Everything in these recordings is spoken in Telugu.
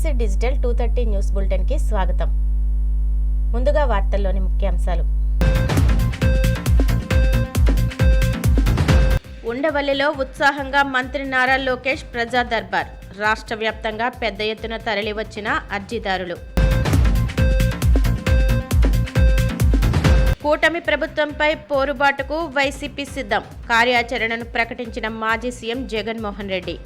ఏబీసీ డిజిటల్ 230 న్యూస్ బులెటిన్ కి స్వాగతం. ముందుగా వార్తల్లోని ముఖ్యాంశాలు. ఉండవల్లిలో ఉత్సాహంగా మంత్రి నారా లోకేష్ ప్రజా దర్బార్. రాష్ట్ర వ్యాప్తంగా పెద్ద ఎత్తున తరలివచ్చిన అర్జీదారులు. కూటమి ప్రభుత్వంపై పోరుబాటుకు వైసీపీ సిద్ధం. కార్యాచరణను ప్రకటించిన మాజీ సీఎం జగన్మోహన్ రెడ్డి.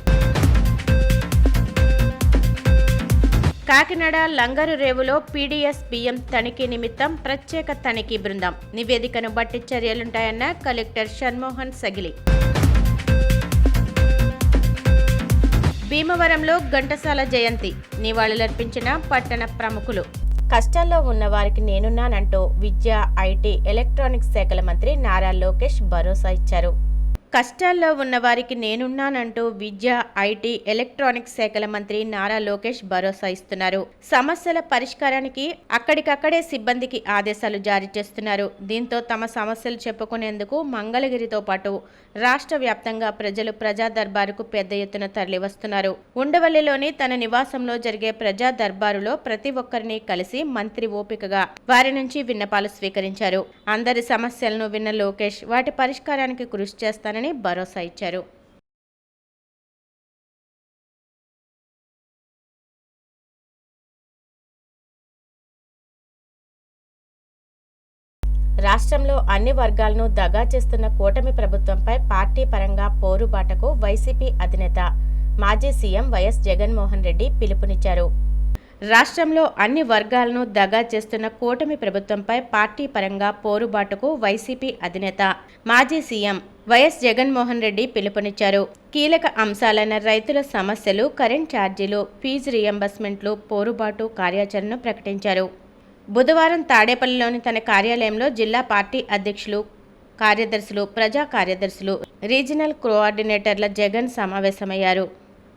కాకినాడ లంగరు రేవులో పీడీఎస్ బియ్యం తనిఖీ నిమిత్తం ప్రత్యేక తనిఖీ బృందం. నివేదికను బట్టి చర్యలుంటాయన్న కలెక్టర్ షణ్మోహన్ సగిలి. భీమవరంలో ఘంటసాల జయంతి. నివాళులర్పించిన పట్టణ ప్రముఖులు. కష్టాల్లో ఉన్న వారికి నేనున్నానంటూ విద్య, ఐటీ, ఎలక్ట్రానిక్స్ శాఖల మంత్రి నారా లోకేష్ భరోసా ఇచ్చారు. కష్టాల్లో ఉన్న వారికి నేనున్నానంటూ విద్య, ఐటీ, ఎలక్ట్రానిక్స్ శాఖల మంత్రి నారా లోకేష్ భరోసా ఇస్తున్నారు. సమస్యల పరిష్కారానికి అక్కడికక్కడే సిబ్బందికి ఆదేశాలు జారీ చేస్తున్నారు. దీంతో తమ సమస్యలు చెప్పుకునేందుకు మంగళగిరితో పాటు రాష్ట్ర వ్యాప్తంగా ప్రజలు ప్రజా దర్బారుకు పెద్ద ఎత్తున తరలివస్తున్నారు. ఉండవల్లిలోని తన నివాసంలో జరిగే ప్రజా దర్బారులో ప్రతి ఒక్కరిని కలిసి మంత్రి ఓపికగా వారి నుంచి విన్నపాలు స్వీకరించారు. అందరి సమస్యలను విన్న లోకేష్ వాటి పరిష్కారానికి కృషి చేస్తానని భరోసా ఇచ్చారు. రాష్ట్రంలో అన్ని వర్గాలను దగా చేస్తున్న కూటమి ప్రభుత్వంపై పార్టీ పరంగా పోరుబాటకు వైసీపీ అధినేత మాజీ సీఎం వైఎస్ జగన్మోహన్ రెడ్డి పిలుపునిచ్చారు. రాష్ట్రంలో అన్ని వర్గాలను దగా చేస్తున్న కూటమి ప్రభుత్వంపై పార్టీ పరంగా పోరుబాటుకు వైసీపీ అధినేత మాజీ సీఎం వైఎస్ జగన్మోహన్ రెడ్డి పిలుపునిచ్చారు. కీలక అంశాలైన రైతుల సమస్యలు, కరెంట్ ఛార్జీలు, ఫీజు రియంబర్స్మెంట్లు, పోరుబాటు కార్యాచరణను ప్రకటించారు. బుధవారం తాడేపల్లిలోని తన కార్యాలయంలో జిల్లా పార్టీ అధ్యక్షులు, కార్యదర్శులు, ప్రజా కార్యదర్శులు, రీజనల్ కోఆర్డినేటర్ల జగన్ సమావేశమయ్యారు.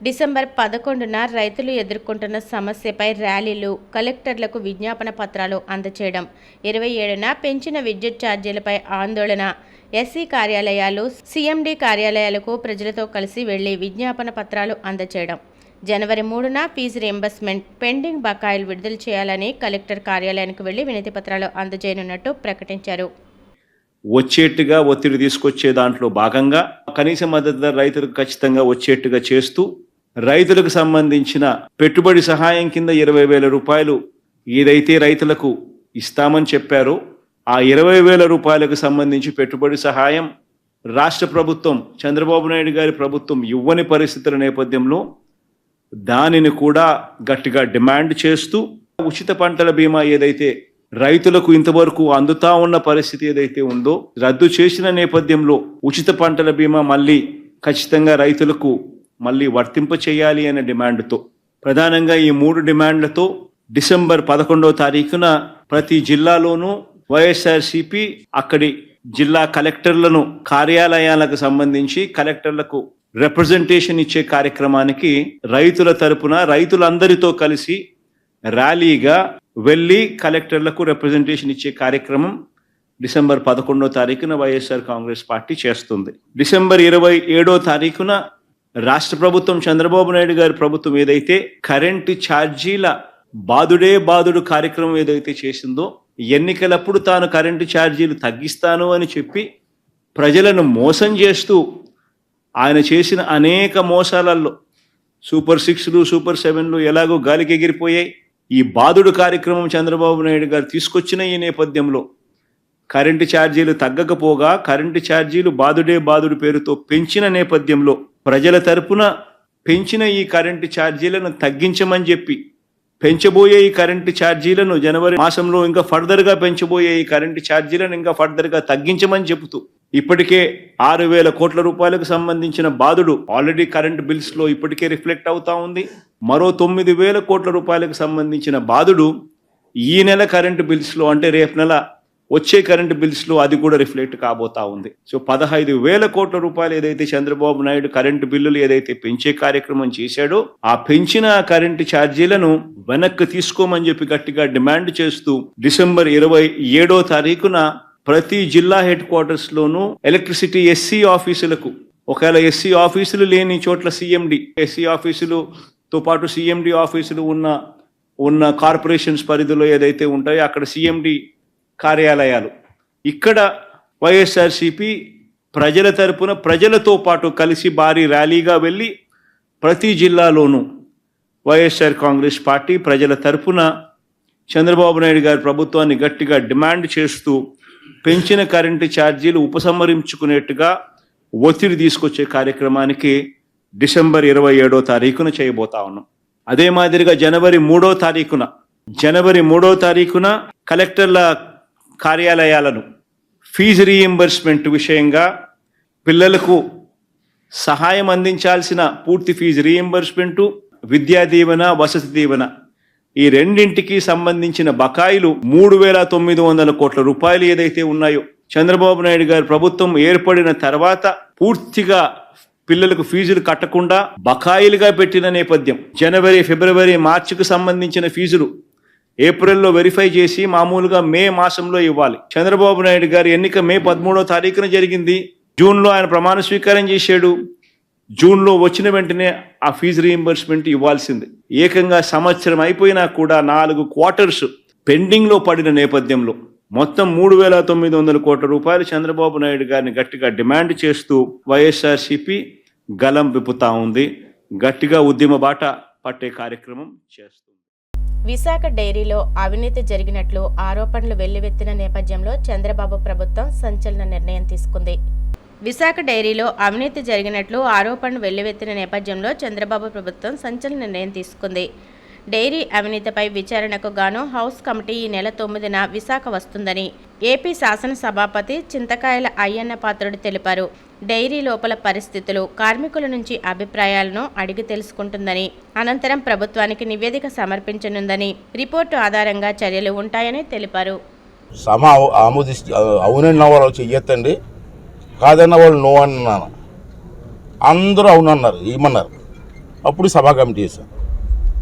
డిసెంబర్ 11న రైతులు ఎదుర్కొంటున్న సమస్యపై ర్యాలీలు, కలెక్టర్లకు విజ్ఞాపన పత్రాలు అందచేయడం, 27న పెంచిన విద్యుత్ ఛార్జీలపై ఆందోళన, ఎస్సీ కార్యాలయాలు, సీఎండీ కార్యాలయాలకు ప్రజలతో కలిసి వెళ్లి విజ్ఞాపన పత్రాలు అందచేయడం, జనవరి 3న ఫీజు రియంబర్స్మెంట్, పెండింగ్ బకాయిలు విడుదల చేయాలని కలెక్టర్ కార్యాలయానికి వెళ్లి వినతి పత్రాలు అందజేయనున్నట్టు ప్రకటించారు. వచ్చేట్టుగా ఒత్తిడి తీసుకొచ్చే దాంట్లో భాగంగా కనీస మద్దతు ధర రైతులకు ఖచ్చితంగా వచ్చేట్టుగా చేస్తూ రైతులకు సంబంధించిన పెట్టుబడి సహాయం కింద 20,000 రూపాయలు ఏదైతే రైతులకు ఇస్తామని చెప్పారో ఆ 20,000 రూపాయలకు సంబంధించి పెట్టుబడి సహాయం రాష్ట్ర ప్రభుత్వం, చంద్రబాబు నాయుడు గారి ప్రభుత్వం ఇవ్వని పరిస్థితుల నేపథ్యంలో దానిని కూడా గట్టిగా డిమాండ్ చేస్తూ ఉచిత పంటల బీమా ఏదైతే రైతులకు ఇంతవరకు అందుతా ఉన్న పరిస్థితి ఏదైతే ఉందో రద్దు చేసిన నేపథ్యంలో ఉచిత పంటల బీమా మళ్ళీ ఖచ్చితంగా రైతులకు మళ్ళీ వర్తింప చేయాలి అనే డిమాండ్తో, ప్రధానంగా ఈ 3 డిమాండ్లతో డిసెంబర్ 11వ తారీఖున ప్రతి జిల్లాలోనూ వైఎస్ఆర్సీపీ అక్కడి జిల్లా కలెక్టర్లను కార్యాలయాలకు సంబంధించి కలెక్టర్లకు రిప్రజెంటేషన్ ఇచ్చే కార్యక్రమానికి రైతుల తరపున రైతులందరితో కలిసి ర్యాలీగా వెళ్ళి కలెక్టర్లకు రిప్రజెంటేషన్ ఇచ్చే కార్యక్రమం డిసెంబర్ 11వ తారీఖున వైఎస్ఆర్ కాంగ్రెస్ పార్టీ చేస్తుంది. డిసెంబర్ 27వ తారీఖున రాష్ట్ర ప్రభుత్వం, చంద్రబాబు నాయుడు గారి ప్రభుత్వం ఏదైతే కరెంటు ఛార్జీల బాదుడే బాదుడు కార్యక్రమం ఏదైతే చేసిందో, ఎన్నికలప్పుడు తాను కరెంటు ఛార్జీలు తగ్గిస్తాను అని చెప్పి ప్రజలను మోసం చేస్తూ ఆయన చేసిన అనేక మోసాలలో సూపర్ 6లు, సూపర్ 7లు ఎలాగో గాలికి ఎగిరిపోయాయి. ఈ బాదుడు కార్యక్రమం చంద్రబాబు నాయుడు గారు తీసుకొచ్చిన ఈ నేపథ్యంలో కరెంటు ఛార్జీలు తగ్గకపోగా కరెంటు ఛార్జీలు బాదుడే బాదుడు పేరుతో పెంచిన నేపథ్యంలో ప్రజల తరపున పెంచిన ఈ కరెంటు ఛార్జీలను తగ్గించమని చెప్పి పెంచబోయే ఈ కరెంటు ఛార్జీలను జనవరి మాసంలో ఇంకా ఫర్దర్గా పెంచబోయే ఈ కరెంటు ఛార్జీలను ఇంకా ఫర్దర్గా తగ్గించమని చెబుతూ ఇప్పటికే 6,000 కోట్ల రూపాయలకు సంబంధించిన బాదుడు ఆల్రెడీ కరెంట్ బిల్స్ లో ఇప్పటికే రిఫ్లెక్ట్ అవుతా ఉంది. మరో 9,000 కోట్ల రూపాయలకు సంబంధించిన బాదుడు ఈ నెల కరెంటు బిల్స్ లో, అంటే రేపు నెల వచ్చే కరెంటు బిల్స్ లో అది కూడా రిఫ్లెక్ట్ కాబోతా ఉంది. సో 15,000 కోట్ల రూపాయలు ఏదైతే చంద్రబాబు నాయుడు కరెంటు బిల్లులు ఏదైతే పెంచే కార్యక్రమం చేశాడో ఆ పెంచిన కరెంటు ఛార్జీలను వెనక్కి తీసుకోమని చెప్పి గట్టిగా డిమాండ్ చేస్తూ డిసెంబర్ 27వ తారీఖున ప్రతి జిల్లా హెడ్ క్వార్టర్స్ లోనూ ఎలక్ట్రిసిటీ ఎస్సీ ఆఫీసులకు, ఒకవేళ ఎస్సీ ఆఫీసులు లేని చోట్ల సీఎండి, ఎస్సీ ఆఫీసులు తో పాటు సిఎండి ఆఫీసులు ఉన్న కార్పొరేషన్స్ పరిధిలో ఏదైతే ఉంటాయో అక్కడ సిఎండి కార్యాలయాలు, ఇక్కడ వైఎస్ఆర్సిపి ప్రజల తరపున ప్రజలతో పాటు కలిసి భారీ ర్యాలీగా వెళ్ళి ప్రతి జిల్లాలోనూ వైఎస్ఆర్ కాంగ్రెస్ పార్టీ ప్రజల తరపున చంద్రబాబు నాయుడు గారి ప్రభుత్వాన్ని గట్టిగా డిమాండ్ చేస్తూ పెంచిన కరెంటు ఛార్జీలు ఉపసంహరించుకునేట్టుగా ఒత్తిడి తీసుకొచ్చే కార్యక్రమానికి డిసెంబర్ 27వ తారీఖున చేయబోతా ఉన్నాం. అదే మాదిరిగా జనవరి 3వ తారీఖున కలెక్టర్ల కార్యాలయాలను ఫీజు రీయింబర్స్మెంట్ విషయంగా పిల్లలకు సహాయం అందించాల్సిన పూర్తి ఫీజు రీయింబర్స్మెంటు, విద్యా దీవెన, వసతి దీవెన ఈ రెండింటికి సంబంధించిన బకాయిలు 3,900 కోట్ల రూపాయలు ఏదైతే ఉన్నాయో చంద్రబాబు నాయుడు గారి ప్రభుత్వం ఏర్పడిన తర్వాత పూర్తిగా పిల్లలకు ఫీజులు కట్టకుండా బకాయిలుగా పెట్టిన నేపథ్యం. జనవరి, ఫిబ్రవరి, మార్చికి సంబంధించిన ఫీజులు ఏప్రిల్లో వెరిఫై చేసి మామూలుగా మే మాసంలో ఇవ్వాలి. చంద్రబాబు నాయుడు గారి ఎన్నిక మే 13వ తారీఖున జరిగింది. జూన్లో ఆయన ప్రమాణ స్వీకారం చేశాడు. జూన్లో వచ్చిన వెంటనే ఆ ఫీజు రీయింబర్స్మెంట్ ఇవ్వాల్సింది. ఏకంగా సంవత్సరం అయిపోయినా కూడా 4 క్వార్టర్స్ పెండింగ్లో పడిన నేపథ్యంలో మొత్తం 3,900 కోట్ల రూపాయలు చంద్రబాబు నాయుడు గారిని గట్టిగా డిమాండ్ చేస్తూ వైఎస్ఆర్సిపి గలం విప్పుతా ఉంది. గట్టిగా ఉద్యమ బాట పట్టే కార్యక్రమం చేస్తుంది. విశాఖ డైరీలో అవినీతి జరిగినట్లు ఆరోపణలు వెల్లువెత్తిన నేపథ్యంలో చంద్రబాబు ప్రభుత్వం సంచలన నిర్ణయం తీసుకుంది. విశాఖ డైరీలో అవినీతి జరిగినట్లు ఆరోపణలు వెల్లువెత్తిన నేపథ్యంలో చంద్రబాబు ప్రభుత్వం సంచలన నిర్ణయం తీసుకుంది. డైరీ అవినీతిపై విచారణకు గాను హౌస్ కమిటీ ఈ నెల 9న విశాఖ వస్తుందని ఏపీ శాసనసభాపతి చింతకాయల అయ్యన్న పాత్రుడు తెలిపారు. డైరీ లోపల పరిస్థితులు, కార్మికుల నుంచి అభిప్రాయాలను అడిగి తెలుసుకుంటుందని, అనంతరం ప్రభుత్వానికి నివేదిక సమర్పించనుందని, రిపోర్టు ఆధారంగా చర్యలు ఉంటాయని తెలిపారు. అవునన్న వాళ్ళు చెయ్యొద్దండి, కాదన్న వాళ్ళు నో అన్నాను. అందరూ అవునన్నారు, ఏమన్నారు. అప్పుడు సభా కమిటీ చేశాను.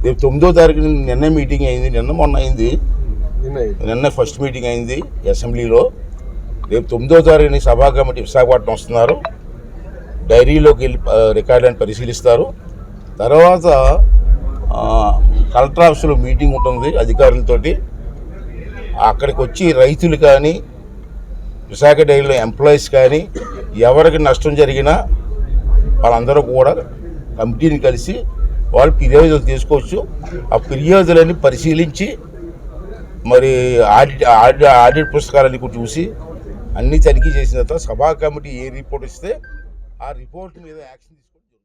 రేపు 9వ తారీఖున నిన్న మీటింగ్ అయింది, మొన్న అయింది. నిన్న ఫస్ట్ మీటింగ్ అయింది అసెంబ్లీలో. రేపు 9వ తారీఖున సభా కమిటీ విశాఖపట్నం వస్తున్నారు. డైరీలోకి వెళ్ళి రికార్డులను పరిశీలిస్తారు. తర్వాత కలెక్టర్ ఆఫీసులో మీటింగ్ ఉంటుంది అధికారులతోటి. అక్కడికి వచ్చి రైతులు కానీ విశాఖ డైరీలో ఎంప్లాయీస్ కానీ ఎవరికి నష్టం జరిగినా వాళ్ళందరూ కూడా కమిటీని కలిసి వాళ్ళు ఫిర్యాదులు తీసుకోవచ్చు. ఆ ఫిర్యాదులన్నీ పరిశీలించి మరి ఆడిట్ పుస్తకాలన్నీ కూడా చూసి అన్ని తనిఖీ చేసిన తర్వాత సభా కమిటీ ఏ రిపోర్ట్ ఇస్తే ఆ రిపోర్ట్ మీద యాక్షన్ తీసుకుంటుంది.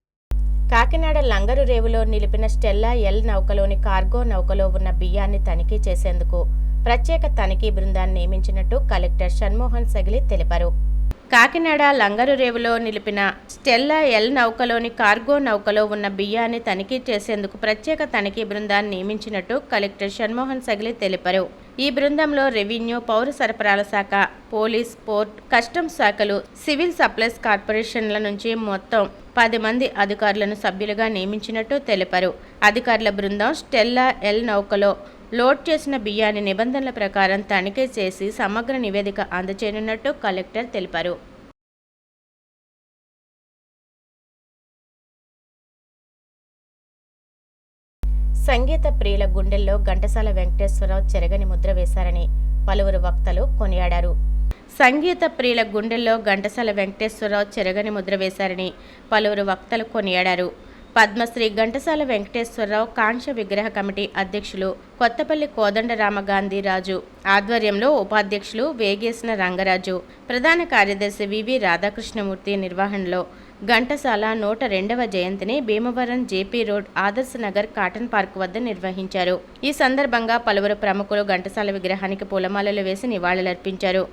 కాకినాడ లంగరు రేవులో నిలిపిన స్టెల్లా ఎల్ నౌకలోని కార్గో నౌకలో ఉన్న బియ్యాన్ని తనిఖీ చేసేందుకు ప్రత్యేక తనిఖీ బృందాన్ని నియమించినట్టు కలెక్టర్ షణ్మోహన్ సగిలి తెలిపారు. కాకినాడ లంగరు రేవులో నిలిపిన స్టెల్లా ఎల్ నౌకలోని కార్గో నౌకలో ఉన్న బియ్యాన్ని తనిఖీ చేసేందుకు ప్రత్యేక తనిఖీ బృందాన్ని నియమించినట్టు కలెక్టర్ షణ్మోహన్ సగిలి తెలిపారు. ఈ బృందంలో రెవెన్యూ, పౌర సరఫరాల శాఖ, పోలీస్, పోర్ట్, కస్టమ్స్ శాఖలు, సివిల్ సప్లైస్ కార్పొరేషన్ల నుంచి మొత్తం 10 మంది అధికారులను సభ్యులుగా నియమించినట్టు తెలిపారు. అధికారుల బృందం స్టెల్లా ఎల్ నౌకలో లోడ్ చేసిన బియ్యాన్ని నిబంధనల ప్రకారం తనిఖీ చేసి సమగ్ర నివేదిక అందజేయనున్నట్టు కలెక్టర్ తెలిపారు. సంగీత ప్రియుల గుండెల్లో ఘంటసాల వెంకటేశ్వరరావు చెరగని ముద్ర వేశారని పలువురు వక్తలు కొనియాడారు. సంగీత ప్రియుల గుండెల్లో ఘంటసాల వెంకటేశ్వరరావు చెరగని ముద్ర వేశారని పలువురు వక్తలు కొనియాడారు. పద్మశ్రీ ఘంటసాల వెంకటేశ్వరరావు కాంక్ష విగ్రహ కమిటీ అధ్యక్షులు కొత్తపల్లి కోదండరామగాంధీ రాజు ఆధ్వర్యంలో ఉపాధ్యక్షులు వేగేసిన రంగరాజు, ప్రధాన కార్యదర్శి వివి రాధాకృష్ణమూర్తి నిర్వహణలో ఘంటసాల 102వ జయంతిని భీమవరం జేపీ రోడ్, ఆదర్శ నగర్, కాటన్ పార్క్ వద్ద నిర్వహించారు. ఈ సందర్భంగా పలువురు ప్రముఖులు ఘంటసాల విగ్రహానికి పూలమాలలు వేసి నివాళులర్పించారు.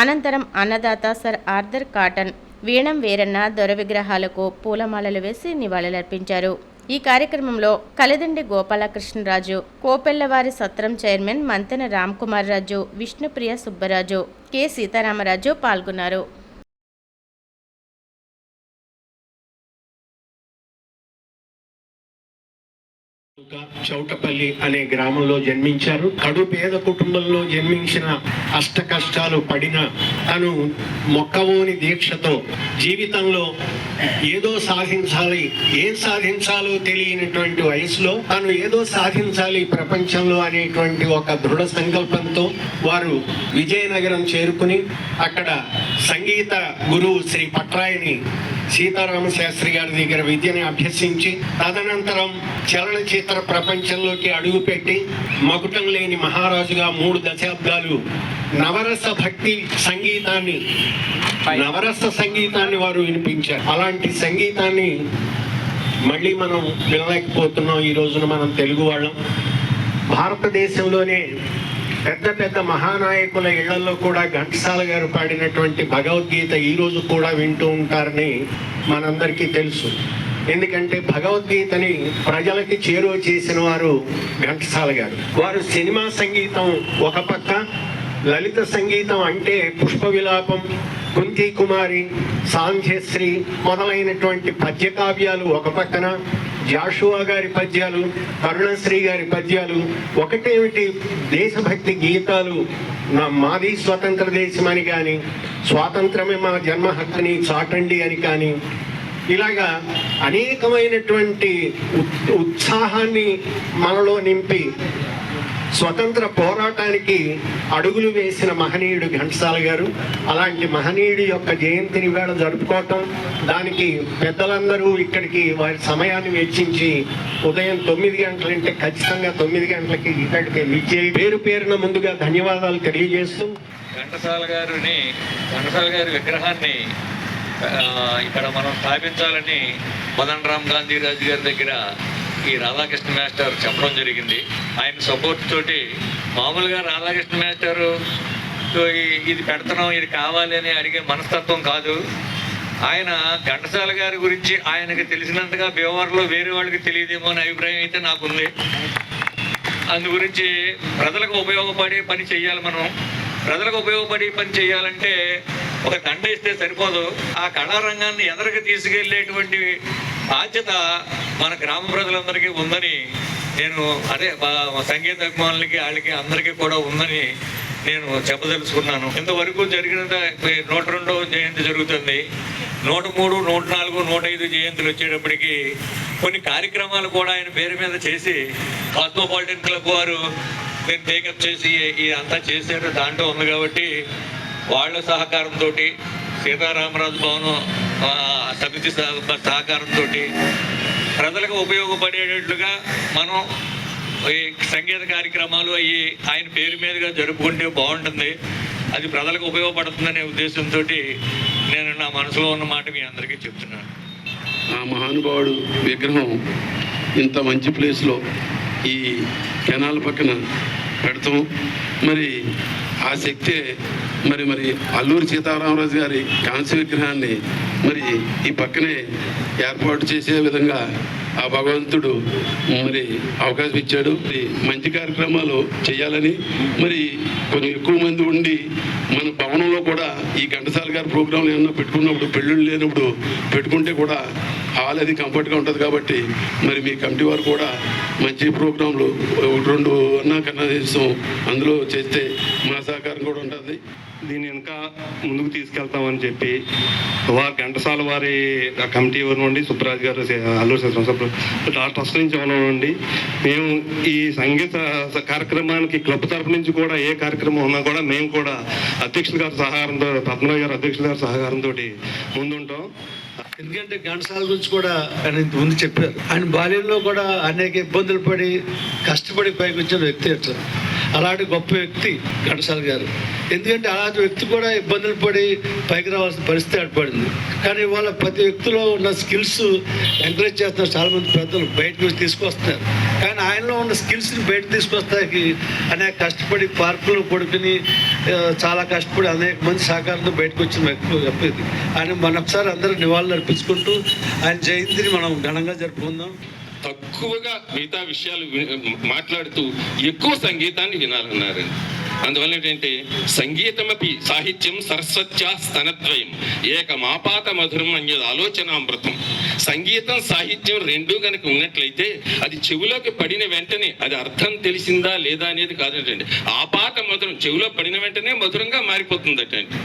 అనంతరం అన్నదాత sir Arthur Cotton, Veenam Veeranna దొర విగ్రహాలకు పూలమాలలు వేసి నివాళులర్పించారు. ఈ కార్యక్రమంలో కలిదండి గోపాలకృష్ణరాజు, కోపెల్లవారి సత్రం చైర్మన్ మంతెన రామ్కుమార్ రాజు, విష్ణుప్రియ సుబ్బరాజు, కె సీతారామరాజు పాల్గొన్నారు. చౌటపల్లి అనే గ్రామంలో జన్మించారు. కడు పేద కుటుంబంలో జన్మించిన అష్ట కష్టాలు పడిన తను మొక్కవోని దీక్షతో జీవితంలో ఏదో సాధించాలి, ఏం సాధించాలో తెలియనటువంటి వయసులో తను ఏదో సాధించాలి ప్రపంచంలో అనేటువంటి ఒక దృఢ సంకల్పంతో వారు విజయనగరం చేరుకుని అక్కడ సంగీత గురువు శ్రీ పట్రాయని సీతారామ శాస్త్రి గారి దగ్గర విద్యని అభ్యసించి తదనంతరం చలనచిత్ర ప్రపంచంలోకి అడుగుపెట్టి మకుటం లేని మహారాజుగా 3 దశాబ్దాలు నవరస భక్తి సంగీతాన్ని వారు వినిపించారు. అలాంటి సంగీతాన్ని మళ్ళీ మనం వినలేకపోతున్నాం. ఈ రోజున మనం తెలుగు వాళ్ళం. భారతదేశంలోనే పెద్ద పెద్ద మహానాయకుల ఇళ్లలో కూడా ఘంటసాల గారు పాడినటువంటి భగవద్గీత ఈ రోజు కూడా వింటూ ఉంటారని మనందరికీ తెలుసు. ఎందుకంటే భగవద్గీతని ప్రజలకి చేరువ చేసిన వారు ఘంటసాల గారు. వారు సినిమా సంగీతం ఒక పక్క, లలిత సంగీతం అంటే పుష్ప విలాపం, కుంతి కుమారి, సాంధ్యశ్రీ మొదలైనటువంటి పద్యకావ్యాలు ఒక పక్కన, జాషువా గారి పద్యాలు, కరుణశ్రీ గారి పద్యాలు, ఒకటేమిటి దేశభక్తి గీతాలు, మాది స్వతంత్ర దేశం అని కానీ, స్వాతంత్రమే మా జన్మ హక్కుని చాటండి అని కానీ, ఇలాగా అనేకమైనటువంటి ఉత్సాహాన్ని మనలో నింపి స్వతంత్ర పోరాటానికి అడుగులు వేసిన మహనీయుడు ఘంటసాల గారు. అలాంటి మహనీయుడి యొక్క జయంతిని వేళ జరుపుకోవటం, దానికి పెద్దలందరూ ఇక్కడికి వారి సమయాన్ని వెచ్చించి ఉదయం 9 గంటలంటే ఖచ్చితంగా 9 గంటలకి ఇక్కడికి విచ్చే పేరున ముందుగా ధన్యవాదాలు తెలియజేస్తూ ఘంటసాల గారి విగ్రహాన్ని ఇక్కడ మనం స్థాపించాలని మదన్ రామ్ గాంధీ రాజు గారి దగ్గర ఈ రాధాకృష్ణ మాస్టర్ చెప్పడం జరిగింది. ఆయన సపోర్ట్ తోటి మామూలుగా రాధాకృష్ణ మాస్టర్ ఇది పెడుతున్నాం, ఇది కావాలి అని అడిగే మనస్తత్వం కాదు. ఆయన ఘంటసాల గారి గురించి ఆయనకి తెలిసినంతగా భీమవరంలో వేరే వాళ్ళకి తెలియదేమో అనే అభిప్రాయం అయితే నాకుంది. అందు గురించి ప్రజలకు ఉపయోగపడే పని చేయాలి. మనం ప్రజలకు ఉపయోగపడే పని చేయాలంటే ఒక దండ ఇస్తే సరిపోదు. ఆ కళారంగాన్ని ఎదరికి తీసుకెళ్లేటువంటి బాధ్యత మన గ్రామ ప్రజలందరికీ ఉందని నేను సంగీత అభిమానులకి వాళ్ళకి అందరికీ కూడా ఉందని నేను చెప్పదలుచుకున్నాను. ఇంతవరకు జరిగిన 102వ జయంతి జరుగుతుంది. 103, 104, 105 జయంతులు వచ్చేటప్పటికి కొన్ని కార్యక్రమాలు కూడా ఆయన పేరు మీద చేసి కాస్మోపాలిటన్ క్లబ్ వారు నేను టేకప్ చేసి అంతా చేశారు. దాంట్లో ఉంది కాబట్టి వాళ్ళ సహకారంతో, సీతారామరాజు భవనం సమితి సహకారంతో ప్రజలకు ఉపయోగపడేటట్లుగా మనం ఈ సంగీత కార్యక్రమాలు ఆయన పేరు మీదుగా జరుపుకుంటే బాగుంటుంది. అది ప్రజలకు ఉపయోగపడుతుందనే ఉద్దేశంతో నేను నా మనసులో ఉన్న మాట మీ అందరికీ చెప్తున్నాను. ఆ మహానుభావుడు విగ్రహం ఇంత మంచి ప్లేస్లో ఈ కెనాల్ పక్కన పెడతాం. మరి ఆ శక్తే మరి అల్లూరి సీతారామరాజు గారి కాంస్య విగ్రహాన్ని మరి ఈ పక్కనే ఏర్పాటు చేసే విధంగా ఆ భగవంతుడు మరి అవకాశం ఇచ్చాడు. మంచి కార్యక్రమాలు చేయాలని మరి కొంచెం ఎక్కువ మంది ఉండి మన భవనంలో కూడా ఈ ఘంటసాల గారి ప్రోగ్రాంలు ఏమన్నా పెట్టుకున్నప్పుడు, పెళ్ళిళ్ళు లేనప్పుడు పెట్టుకుంటే కూడా హాల్ అది కంఫర్ట్గా ఉంటుంది. కాబట్టి మరి మీ కమిటీ వారు కూడా మంచి ప్రోగ్రాంలు 2 అన్నా కన్నా చేస్తాం, అందులో చేస్తే మా సహకారం కూడా ఉంటుంది. దీన్ని ఇంకా ముందుకు తీసుకెళ్తామని చెప్పి ఘంటసాల వారి కమిటీ నుండి సుబ్బరాజు గారు, అల్లూరి ట్రస్ట్ నుంచి నుండి మేము ఈ సంగీత కార్యక్రమానికి క్లబ్ తరఫు నుంచి కూడా ఏ కార్యక్రమం ఉన్నా కూడా మేము కూడా అధ్యక్షుల గారి సహకారంతో, పద్మరాజు గారు అధ్యక్షుల గారి సహకారంతో ముందుంటాం. ఎందుకంటే ఘంటసాల గురించి కూడా ఆయన ముందు చెప్పారు. ఆయన బాల్యంలో కూడా అనేక ఇబ్బందులు పడి కష్టపడి పైకి వచ్చిన వ్యక్తి. అలాంటి గొప్ప వ్యక్తి ఘంటసాల గారు. ఎందుకంటే అలాంటి వ్యక్తి కూడా ఇబ్బందులు పడి పైకి రావాల్సిన పరిస్థితి ఏర్పడింది. కానీ ఇవాళ ప్రతి వ్యక్తిలో ఉన్న స్కిల్స్ ఎంకరేజ్ చేస్తున్నారు. చాలామంది పెద్దలు బయటకు తీసుకొస్తున్నారు. కానీ ఆయనలో ఉన్న స్కిల్స్ని బయట తీసుకొస్తానికి అనేక కష్టపడి పార్కులో పడుకుని చాలా కష్టపడి అనేక మంది సహకారంతో బయటకు వచ్చిన వ్యక్తి. ఆయన మనొకసారి అందరూ నివాళులు అర్పించుకుంటూ ఆయన జయంతిని మనం ఘనంగా జరుపుకుందాం. తక్కువగా మిగతా విషయాలు మాట్లాడుతూ ఎక్కువ సంగీతాన్ని వినాలన్నారండి. అందువల్ల ఏంటంటే సంగీతమపి సాహిత్యం సరస్వత్యా స్తనద్వయం ఏకమాపాత మధురం అన్యది ఆలోచనామృతం. సంగీతం సాహిత్యం రెండూ కనుక ఉన్నట్లయితే అది చెవిలోకి పడిన వెంటనే అది అర్థం తెలిసిందా లేదా అనేది కాదంటండి, ఆపాత మధురం చెవిలో పడిన వెంటనే మధురంగా మారిపోతుందటండి.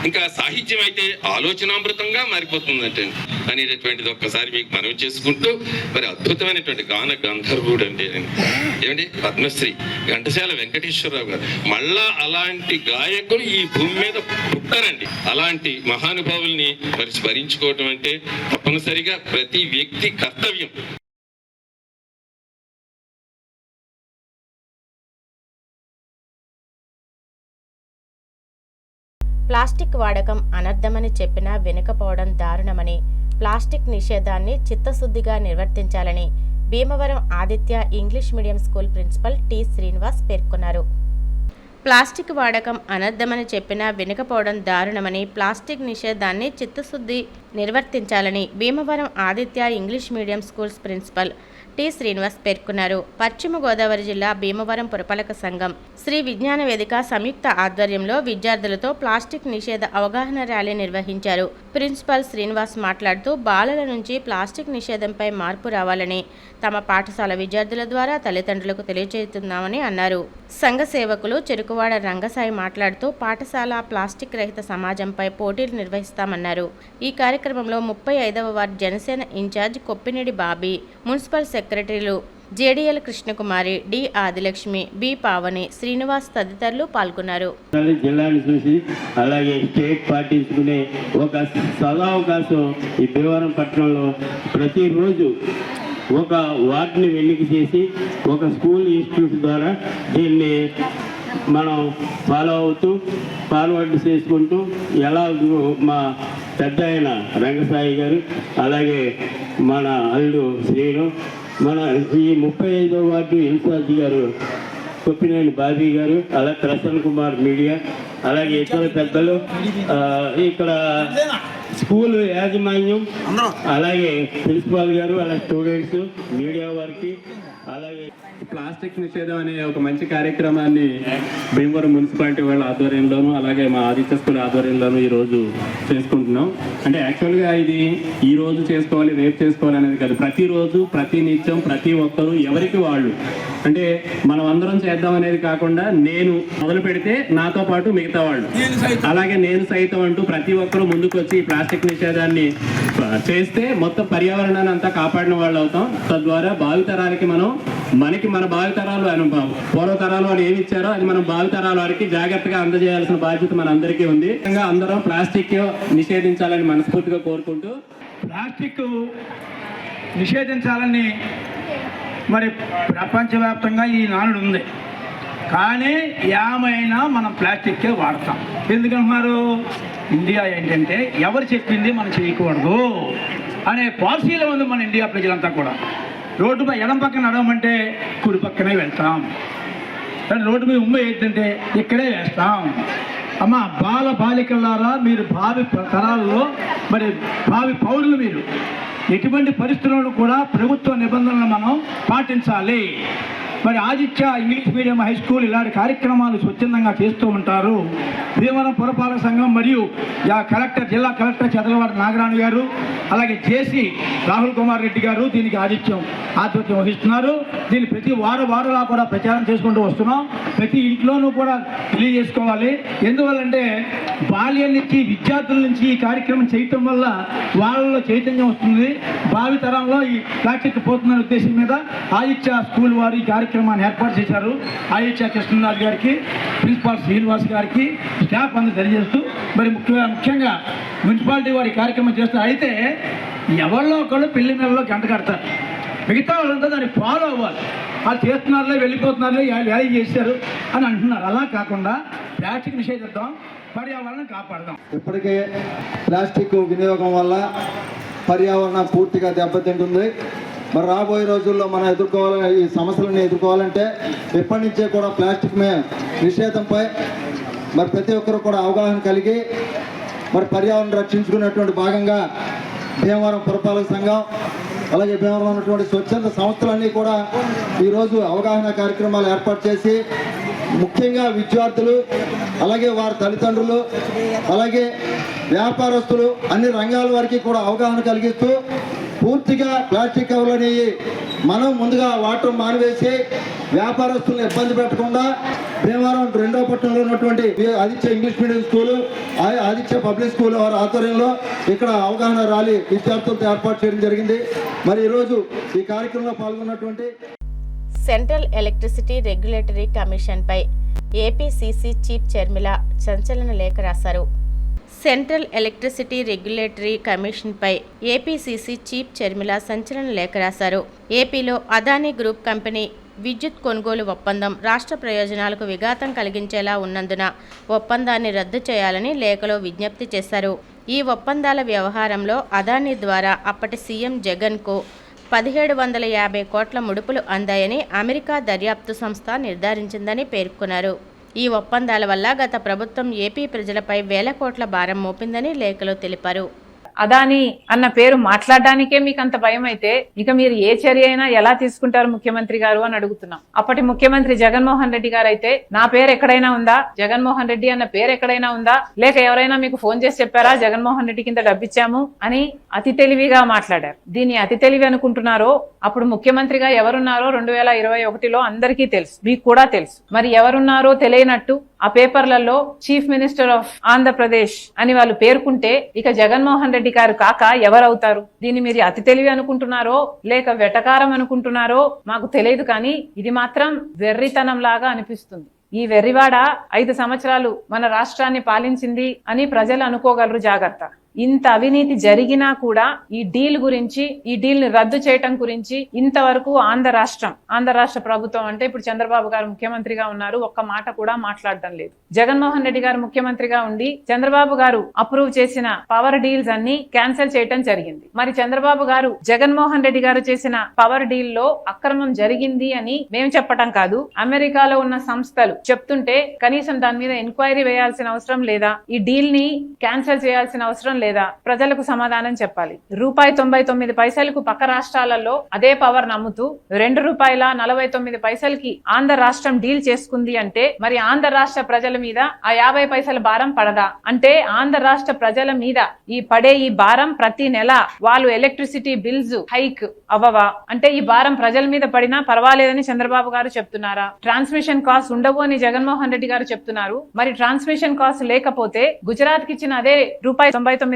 ఇంకా సాహిత్యం అయితే ఆలోచనామృతంగా మారిపోతుందటండి అనేటటువంటిది ఒక్కసారి మీకు మనవి చేసుకుంటూ, మరి అద్భుతమైనటువంటి గాన గంధర్వుడు అంటే ఏమండి పద్మశ్రీ ఘంటసాల వెంకటేశ్వరరావు గారు. మళ్ళా అలాంటి గాయకులు ఈ భూమి మీద పుట్టారండి. అలాంటి మహానుభావుల్ని మరి స్మరించుకోవటం అంటే తప్పనిసరిగా ప్రతి వ్యక్తి కర్తవ్యం. ప్లాస్టిక్ వాడకం అనర్థమని చెప్పినా వెనుకపోవడం దారుణమని, ప్లాస్టిక్ నిషేధాన్ని చిత్తశుద్ధిగా నిర్వర్తించాలని Bhimavaram Aditya English medium school principal T Srinivas పేర్కొన్నారు. ప్లాస్టిక్ వాడకం అనర్థమని చెప్పినా వెనుకపోవడం దారుణమని, ప్లాస్టిక్ నిషేధాన్ని చిత్తశుద్ధి నిర్వర్తించాలని Bhimavaram Aditya English medium schools principal T Srinivas పేర్కొన్నారు. పశ్చిమ గోదావరి జిల్లా భీమవరం పురపాలక సంఘం శ్రీ విజ్ఞాన వేదిక సంయుక్త ఆధ్వర్యంలో విద్యార్థులతో ప్లాస్టిక్ నిషేధ అవగాహన ర్యాలీ నిర్వహించారు. ప్రిన్సిపల్ శ్రీనివాస్ మాట్లాడుతూ బాలల నుంచి ప్లాస్టిక్ నిషేధంపై మార్పు రావాలని తమ పాఠశాల విద్యార్థుల ద్వారా తల్లిదండ్రులకు తెలియజేస్తున్నామని అన్నారు. సంఘ సేవకులు చెరుకువాడ రంగసాయి మాట్లాడుతూ పాఠశాల ప్లాస్టిక్ రహిత సమాజంపై పోటీలు నిర్వహిస్తామన్నారు. ఈ కార్యక్రమంలో 35వ ward Janasena in charge Koppinedi Bobby, municipal secretaries JDL Krishnakumari, D Adilakshmi, B Pavani, Srinivas తదితరులు పాల్గొన్నారు. జిల్లాని చూసి అలాగే స్టేట్ పాటించుకునే ఒక సదావకాశం ఈ భీమవరం పట్టణంలో ప్రతిరోజు ఒక వార్డుని ఎన్నిక చేసి ఒక స్కూల్ ఇన్స్టిట్యూట్ ద్వారా దీన్ని మనం ఫాలో అవుతూ ఫార్వర్డ్ చేసుకుంటూ ఎలా మా పెద్ద ఆయన రంగసాయి గారు, అలాగే మన అల్లుడు శ్రీను, మన ఈ 35వ వార్డు ఇన్ఛార్జ్ గారు కొప్పినేని బాబీ గారు, అలాగే ప్రసన్న కుమార్ మీడియా, అలాగే ఇతర పెద్దలు, ఇక్కడ స్కూల్ యాజమాన్యం, అలాగే ప్రిన్సిపాల్ గారు, అలాగే స్టూడెంట్స్, మీడియా వారికి, అలాగే ప్లాస్టిక్ నిషేధం అనే ఒక మంచి కార్యక్రమాన్ని భీమవరం మున్సిపాలిటీ వాళ్ళ ఆధ్వర్యంలోనూ అలాగే మా ఆదిత్య స్కూల్ ఆధ్వర్యంలోనూ ఈరోజు చేసుకుంటున్నాం. అంటే యాక్చువల్గా ఇది ఈ రోజు చేసుకోవాలి రేపు చేసుకోవాలి అనేది కాదు, ప్రతిరోజు ప్రతి నిత్యం ప్రతి ఒక్కరూ ఎవరికి వాళ్ళు అంటే మనం అందరం చేద్దాం అనేది కాకుండా నేను మొదలు పెడితే నాతో పాటు మిగతా వాళ్ళు, అలాగే నేను సైతం అంటూ ప్రతి ఒక్కరూ ముందుకు వచ్చి ఈ ప్లాస్టిక్ నిషేధాన్ని చేస్తే మొత్తం పర్యావరణాన్ని అంతా కాపాడిన వాళ్ళు అవుతాం. తద్వారా భావితరాలకి మనకి మన భావితరాలు పూర్వతరాలు వాళ్ళు ఏమి ఇచ్చారో అది మనం భావితరాల వారికి జాగ్రత్తగా అందజేయాల్సిన బాధ్యత మన అందరికీ ఉంది. అందరం ప్లాస్టిక్ నిషేధించాలని మనస్ఫూర్తిగా కోరుకుంటూ, ప్లాస్టిక్ నిషేధించాలని మరి ప్రపంచవ్యాప్తంగా ఈ నానుడు ఉంది. కానీ ఏమైనా మనం ప్లాస్టిక్కే వాడతాం. ఎందుకంటున్నారు? ఇండియా ఏంటంటే ఎవరు చెప్పింది మనం చేయకూడదు అనే పాలసీలో ఉంది మన ఇండియా ప్రజలంతా కూడా. రోడ్డు మీద ఎడం పక్కన నడవమంటే కుడి పక్కనే వెళ్తాం, రోడ్డు మీద ఉమ్మ ఏంటంటే ఇక్కడే వేస్తాం. అమ్మ బాలికలారా, మీరు భావి తరాల్లో మరి భావి పౌరులు, మీరు ఎటువంటి పరిస్థితులను కూడా ప్రభుత్వ నిబంధనలను మనం పాటించాలి. మరి Aditya English medium high school ఇలాంటి కార్యక్రమాలు స్వచ్ఛందంగా చేస్తూ ఉంటారు. భీమవరం పురపాలక సంఘం మరియు జిల్లా కలెక్టర్ చదలవాడ నాగరాణి గారు, అలాగే జేసీ రాహుల్ కుమార్ రెడ్డి గారు దీనికి ఆదిత్యం ఆధ్వర్యం వహిస్తున్నారు. దీన్ని ప్రతి వారలా కూడా ప్రచారం చేసుకుంటూ వస్తున్నాం. ప్రతి ఇంట్లోనూ కూడా తెలియజేసుకోవాలి. ఎందువల్లంటే బాల్యం నుంచి విద్యార్థుల నుంచి ఈ కార్యక్రమం చేయటం వల్ల వాళ్ళలో చైతన్యం వస్తుంది. భావితరంలో ఈ ప్లాస్టిక్ పోతుందనే ఉద్దేశం మీద ఆదిత్య స్కూల్ వారు ఈ కార్యక్రమాన్ని ఏర్పాటు చేశారు. ఆదిత్య కృష్ణరాజు గారికి, ప్రిన్సిపాల్ శ్రీనివాస్ గారికి, స్టాఫ్ అందరూ తెలియజేస్తూ మరి ముఖ్యంగా మున్సిపాలిటీ వారి కార్యక్రమం చేస్తారు. అయితే ఎవరిలో ఒకళ్ళు పెళ్లి నెలలో గంట కడతారు, మిగతా వాళ్ళంతా దాన్ని ఫాలో అవ్వాలి. వాళ్ళు చేస్తున్నారులే వెళ్ళిపోతున్నారులే వ్యాలీ చేశారు అని అంటున్నారు. అలా కాకుండా ప్లాస్టిక్ నిషేధిద్దాం, పర్యావరణం కాపాడదాం. ఇప్పటికే ప్లాస్టిక్ వినియోగం వల్ల పర్యావరణం పూర్తిగా దెబ్బతింటుంది. మరి రాబోయే రోజుల్లో మనం ఈ సమస్యలను ఎదుర్కోవాలంటే ఎప్పటి నుంచే కూడా ప్లాస్టిక్ నిషేధంపై మరి ప్రతి ఒక్కరు కూడా అవగాహన కలిగి మరి పర్యావరణం రక్షించుకునేటువంటి భాగంగా భీమవరం పురపాలక సంఘం, అలాగే భీమవరం ఉన్నటువంటి స్వచ్ఛంద సంస్థలన్నీ కూడా ఈరోజు అవగాహన కార్యక్రమాలు ఏర్పాటు చేసి ముఖ్యంగా విద్యార్థులు, అలాగే వారి తల్లిదండ్రులు, అలాగే వ్యాపారస్తులు, అన్ని రంగాల వారికి కూడా అవగాహన కలిగిస్తూ పూర్తిగా ప్లాస్టిక్ కవర్లు అనేవి మనం ముందుగా వాటర్ మానివేసి వ్యాపారస్తులను ఇబ్బంది పెట్టకుండా భీమవరం 2వ పట్టణంలో ఉన్నటువంటి Aditya English medium school, Aditya public school వారి ఆధ్వర్యంలో ఇక్కడ అవగాహన ర్యాలీ విద్యార్థులతో ఏర్పాటు చేయడం జరిగింది. మరి ఈరోజు ఈ కార్యక్రమంలో పాల్గొన్నటువంటి సెంట్రల్ ఎలక్ట్రిసిటీ రెగ్యులేటరీ కమిషన్పై ఏపీసీసీ చీఫ్ చర్మిల సంచలన లేఖ రాశారు. సెంట్రల్ ఎలక్ట్రిసిటీ రెగ్యులేటరీ కమిషన్పై ఏపీసీసీ చీఫ్ చర్మిల సంచలన లేఖ రాశారు. ఏపీలో అదానీ గ్రూప్ కంపెనీ విద్యుత్ కొనుగోలు ఒప్పందం రాష్ట్ర ప్రయోజనాలకు విఘాతం కలిగించేలా ఉన్నందున ఒప్పందాన్ని రద్దు చేయాలని లేఖలో విజ్ఞప్తి చేశారు. ఈ ఒప్పందాల వ్యవహారంలో అదానీ ద్వారా అప్పటి సీఎం జగన్కు 1750 కోట్ల ముడుపులు అందాయని అమెరికా దర్యాప్తు సంస్థ నిర్ధారించిందని పేర్కొన్నారు. ఈ ఒప్పందాల వల్ల గత ప్రభుత్వం ఏపీ ప్రజలపై వేల కోట్ల భారం మోపిందని లేఖలో తెలిపారు. అదాని అన్న పేరు మాట్లాడడానికే మీకు అంత భయం అయితే ఇక మీరు ఏ చర్య అయినా ఎలా తీసుకుంటారు ముఖ్యమంత్రి గారు అని అడుగుతున్నాం. అప్పటి ముఖ్యమంత్రి జగన్మోహన్ రెడ్డి గారు అయితే నా పేరు ఎక్కడైనా ఉందా, జగన్మోహన్ రెడ్డి అన్న పేరు ఎక్కడైనా ఉందా, లేక ఎవరైనా మీకు ఫోన్ చేసి చెప్పారా జగన్మోహన్ రెడ్డి కింద డబ్బిచ్చాము అని అతి తెలివిగా మాట్లాడారు. దీన్ని అతి తెలివి అనుకుంటున్నారో అప్పుడు ముఖ్యమంత్రిగా ఎవరున్నారో 2021లో అందరికీ తెలుసు, మీకు కూడా తెలుసు. మరి ఎవరున్నారో తెలియనట్టు ఆ పేపర్లలో చీఫ్ మినిస్టర్ ఆఫ్ ఆంధ్రప్రదేశ్ అని వాళ్ళు పేర్కొంటే ఇక జగన్మోహన్ రెడ్డి గారు కాక ఎవరవుతారు? దీన్ని మీరు అతి తెలివి అనుకుంటున్నారో లేక వెటకారం అనుకుంటున్నారో మాకు తెలియదు, కానీ ఇది మాత్రం వెర్రితనం లాగా అనిపిస్తుంది. ఈ వెర్రివాడ 5 సంవత్సరాలు మన రాష్ట్రాన్ని పాలించింది అని ప్రజలు అనుకోగలరు. జాగ్రత్త. ఇంత అవినీతి జరిగినా కూడా ఈ డీల్ గురించి, ఈ డీల్ ని రద్దు చేయటం గురించి ఇంతవరకు ఆంధ్ర రాష్ట్ర ప్రభుత్వం అంటే ఇప్పుడు చంద్రబాబు గారు ముఖ్యమంత్రిగా ఉన్నారు, ఒక్క మాట కూడా మాట్లాడడం లేదు. జగన్మోహన్ రెడ్డి గారు ముఖ్యమంత్రిగా ఉండి చంద్రబాబు గారు అప్రూవ్ చేసిన పవర్ డీల్స్ అన్ని క్యాన్సిల్ చేయటం జరిగింది. మరి చంద్రబాబు గారు జగన్మోహన్ రెడ్డి గారు చేసిన పవర్ డీల్ లో అక్రమం జరిగింది అని మేము చెప్పటం కాదు, అమెరికాలో ఉన్న సంస్థలు చెప్తుంటే కనీసం దాని మీద ఎంక్వైరీ వేయాల్సిన అవసరం లేదా? ఈ డీల్ ని క్యాన్సిల్ చేయాల్సిన అవసరం లేదా? ప్రజలకు సమాధానం చెప్పాలి. ₹1.99 పక్క రాష్ట్రాలలో అదే పవర్ నమ్ముతూ ₹2.49 ఆంధ్ర రాష్ట్రం డీల్ చేసుకుంది అంటే మరి ఆంధ్ర రాష్ట్ర ప్రజల మీద ఆ 50 పైసల భారం పడదా? అంటే ఆంధ్ర రాష్ట్ర ప్రజల మీద ఈ పడే ఈ భారం ప్రతి నెల వాళ్ళు ఎలక్ట్రిసిటీ బిల్స్ హైక్ అవ్వవా? అంటే ఈ భారం ప్రజల మీద పడినా పర్వాలేదని చంద్రబాబు గారు చెప్తున్నారా? ట్రాన్స్మిషన్ కాస్ట్ ఉండవు అని జగన్మోహన్ రెడ్డి గారు చెప్తున్నారు. మరి ట్రాన్స్మిషన్ కాస్ట్ లేకపోతే గుజరాత్ కి ఇచ్చిన అదే ₹99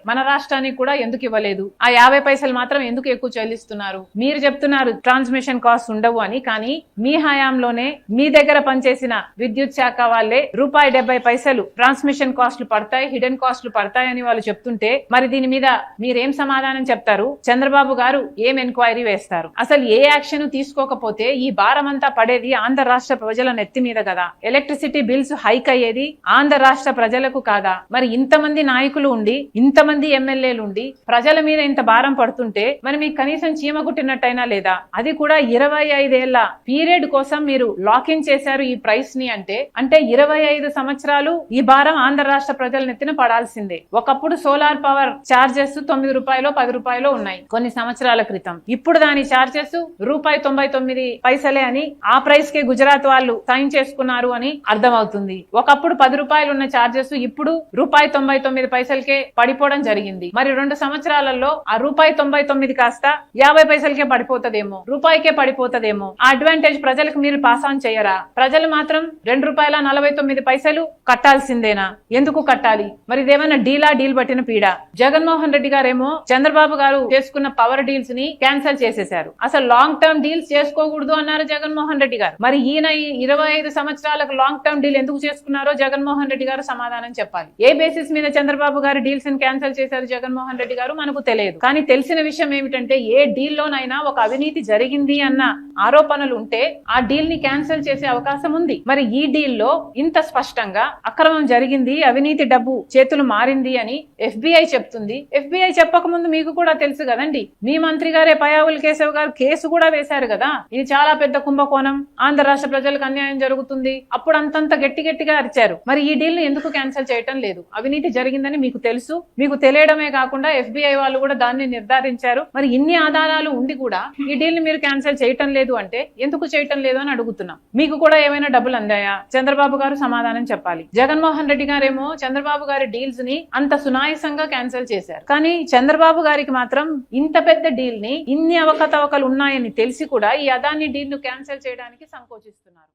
మన రాష్ట్రానికి కూడా ఎందుకు ఇవ్వలేదు? ఆ 50 పైసలు మాత్రం ఎందుకు ఎక్కువ చెల్లిస్తున్నారు? మీరు చెప్తున్నారు ట్రాన్స్మిషన్ కాస్ట్ ఉండవు అని, కానీ మీ హయాంలోనే మీ దగ్గర పనిచేసిన విద్యుత్ శాఖ వాళ్ళే ₹70 ట్రాన్స్మిషన్ కాస్ట్లు పడతాయి, హిడెన్ కాస్ట్లు పడతాయని వాళ్ళు చెప్తుంటే మరి దీని మీద మీరేం సమాధానం చెప్తారు? చంద్రబాబు గారు ఏం ఎంక్వైరీ వేస్తారు? అసలు ఏ యాక్షన్ తీసుకోకపోతే ఈ భారం అంతా పడేది ఆంధ్ర రాష్ట్ర ప్రజల నెత్తి మీద కదా. ఎలక్ట్రిసిటీ బిల్స్ హైక్ అయ్యేది ఆంధ్ర రాష్ట్ర ప్రజలకు కాదా? మరి ఇంతమంది నాయకులు ఉండి, ఇంతమంది ఎమ్మెల్యేలు ఉండి ప్రజల మీద ఇంత భారం పడుతుంటే మరి మీకు కనీసం చీమ కుట్టినట్టయినా లేదా? అది కూడా 25 ఏళ్ల పీరియడ్ కోసం మీరు లాకిన్ చేశారు ఈ ప్రైస్ ని. అంటే 25 సంవత్సరాలు ఈ భారం ఆంధ్ర రాష్ట్ర ప్రజల నెత్తిన పడాల్సిందే. ఒకప్పుడు సోలార్ పవర్ చార్జెస్ ₹9 ₹10 ఉన్నాయి కొన్ని సంవత్సరాల క్రితం. ఇప్పుడు దాని చార్జెస్ ₹1.99 అని ఆ ప్రైస్ కే గుజరాత్ వాళ్ళు సైన్ చేసుకున్నారు అని అర్థమవుతుంది. ఒకప్పుడు ₹10 ఉన్న చార్జెస్ ఇప్పుడు ₹1.99 పడిపోవడం జరిగింది. మరి 2 సంవత్సరాలలో ఆ ₹1.99 కాస్త 50 పైసలకే పడిపోతుందేమో, రూపాయికే పడిపోతుందేమో. ఆ అడ్వాంటేజ్ ప్రజలకు మీరు పాస్ ఆన్ చేయరా? ప్రజలు మాత్రం ₹2.49 కట్టాల్సిందేనా? ఎందుకు కట్టాలి? మరి ఇదేమైనా డీల్ పట్టిన పీడ? జగన్మోహన్ రెడ్డి గారేమో చంద్రబాబు గారు చేసుకున్న పవర్ డీల్స్ ని క్యాన్సిల్ చేసేశారు. అసలు లాంగ్ టర్మ్ డీల్స్ చేసుకోకూడదు అన్నారు జగన్మోహన్ రెడ్డి గారు. మరి ఈయన 25 సంవత్సరాలకు లాంగ్ టర్మ్ డీల్ ఎందుకు చేసుకున్నారో జగన్మోహన్ రెడ్డి గారు సమాధానం చెప్పాలి. ఏ బేసిస్ మీద చంద్రబాబు గారు డీల్స్ ని క్యాన్సిల్ చేశారు జగన్మోహన్ రెడ్డి గారు మనకు తెలియదు. కానీ తెలిసిన విషయం ఏమిటంటే ఏ డీల్ లోనైనా ఒక అవినీతి జరిగింది అన్న ఆరోపణలు ఉంటే ఆ డీల్ ని క్యాన్సిల్ చేసే అవకాశం ఉంది. మరి ఈ డీల్ లో ఇంత స్పష్టంగా అక్రమం జరిగింది, అవినీతి డబ్బు చేతులు మారింది అని FBI చెప్తుంది. FBI చెప్పక ముందు మీకు కూడా తెలుసు కదండి. మీ మంత్రి గారే పయావుల్ కేశవ్ గారు కేసు కూడా వేశారు కదా, ఇది చాలా పెద్ద కుంభకోణం, ఆంధ్ర రాష్ట్ర ప్రజలకు అన్యాయం జరుగుతుంది. అప్పుడు అంతంత గట్టిగా అరిచారు. మరి ఈ డీల్ ని ఎందుకు క్యాన్సిల్ చేయటం లేదు? అవినీతి జరిగిందని మీకు మీకు తెలుసు. మీకు తెలియడమే కాకుండా FBI వాళ్ళు కూడా దాన్ని నిర్ధారించారు. మరి ఇన్ని ఆధారాలు ఉండి కూడా ఈ డీల్ ని మీరు క్యాన్సిల్ చేయటం లేదు అంటే ఎందుకు చేయటం లేదు అని అడుగుతున్నాం. మీకు కూడా ఏమైనా డబ్బులు అందాయా? చంద్రబాబు గారు సమాధానం చెప్పాలి. జగన్మోహన్ రెడ్డి గారేమో చంద్రబాబు గారి డీల్స్ ని అంత సునాయసంగా క్యాన్సిల్ చేశారు. కానీ చంద్రబాబు గారికి మాత్రం ఇంత పెద్ద డీల్ ని ఇన్ని అవకతవకలు ఉన్నాయని తెలిసి కూడా ఈ అదాని డీల్ ను క్యాన్సిల్ చేయడానికి సంకోచిస్తున్నారు.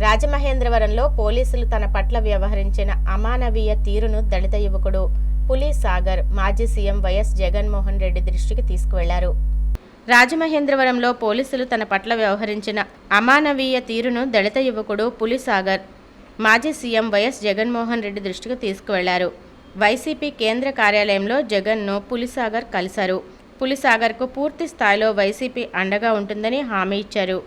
రాజమహేంద్రవరంలో పోలీసులు తన పట్ల వ్యవహరించిన అమానవీయ తీరును దళిత యువకుడు పులి సాగర్ మాజీ సీఎం వైఎస్ జగన్మోహన్ రెడ్డి దృష్టికి తీసుకువెళ్లారు. రాజమహేంద్రవరంలో పోలీసులు తన పట్ల వ్యవహరించిన అమానవీయ తీరును దళిత యువకుడు పులి సాగర్ మాజీ సీఎం వైఎస్ జగన్మోహన్ రెడ్డి దృష్టికి తీసుకువెళ్లారు. వైసీపీ కేంద్ర కార్యాలయంలో జగన్ను పులిసాగర్ కలిశారు. పులిసాగర్కు పూర్తి స్థాయిలో వైసీపీ అండగా ఉంటుందని హామీ ఇచ్చారు.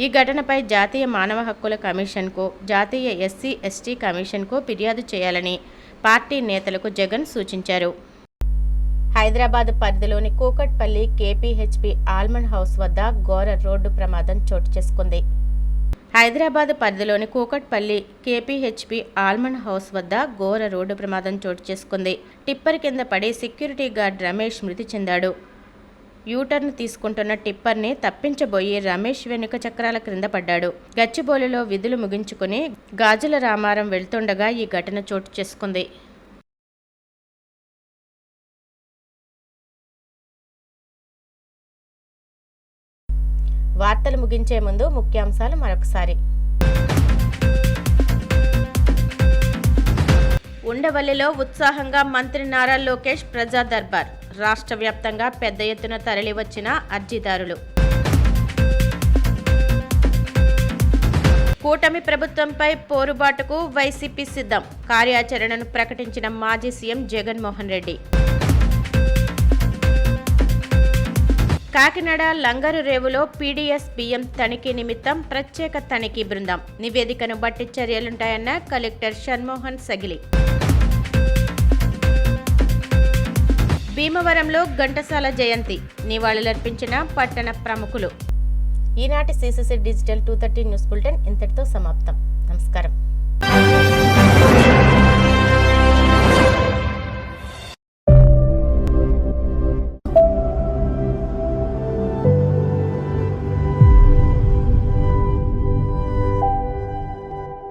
ఈ ఘటనపై జాతీయ మానవ హక్కుల కమిషన్కు, జాతీయ SC/ST కమిషన్కు ఫిర్యాదు చేయాలని పార్టీ నేతలకు జగన్ సూచించారు. హైదరాబాద్ పరిధిలోని కూకట్పల్లి KPHP ఆల్మండ్ హౌస్ వద్ద ఘోర రోడ్డు ప్రమాదం చోటు చేసుకుంది. హైదరాబాద్ పరిధిలోని కూకట్పల్లి KPHP ఆల్మండ్ హౌస్ వద్ద ఘోర రోడ్డు ప్రమాదం చోటు చేసుకుంది. టిప్పర్ కింద పడి సెక్యూరిటీ గార్డ్ రమేష్ మృతి చెందాడు. యూటర్న్ తీసుకుంటున్న టిప్పర్ని తప్పించబోయి రమేష్ వెనుక చక్రాల క్రింద పడ్డాడు. గచ్చిబౌలిలో విధులు ముగించుకుని గాజుల రామారం వెళ్తుండగా ఈ ఘటన చోటు చేసుకుంది. వార్తలు ముగించే ముందు ముఖ్యాంశాలు మరొకసారి. ఉండవల్లిలో ఉత్సాహంగా మంత్రి నారా లోకేష్ ప్రజా దర్బార్. రాష్ట్ర వ్యాప్తంగా పెద్ద ఎత్తున తరలివచ్చిన అర్జీదారులు. కూటమి ప్రభుత్వంపై పోరుబాటుకు వైసీపీ సిద్ధం. కార్యాచరణను ప్రకటించిన మాజీ సీఎం జగన్మోహన్ రెడ్డి. కాకినాడ లంగరు రేవులో PDS బియ్యం తనిఖీ నిమిత్తం ప్రత్యేక తనిఖీ బృందం. నివేదికను బట్టి చర్యలుంటాయన్న కలెక్టర్ షణ్మోహన్ సగిలి. భీమవరంలో ఘంటసాల జయంతి నివాళులర్పించిన పట్టణ ప్రముఖులు. ఈనాటి CCC డిజిటల్ 230 న్యూస్ బులెటిన్ ఇంతటితో సమాప్తం. నమస్కారం.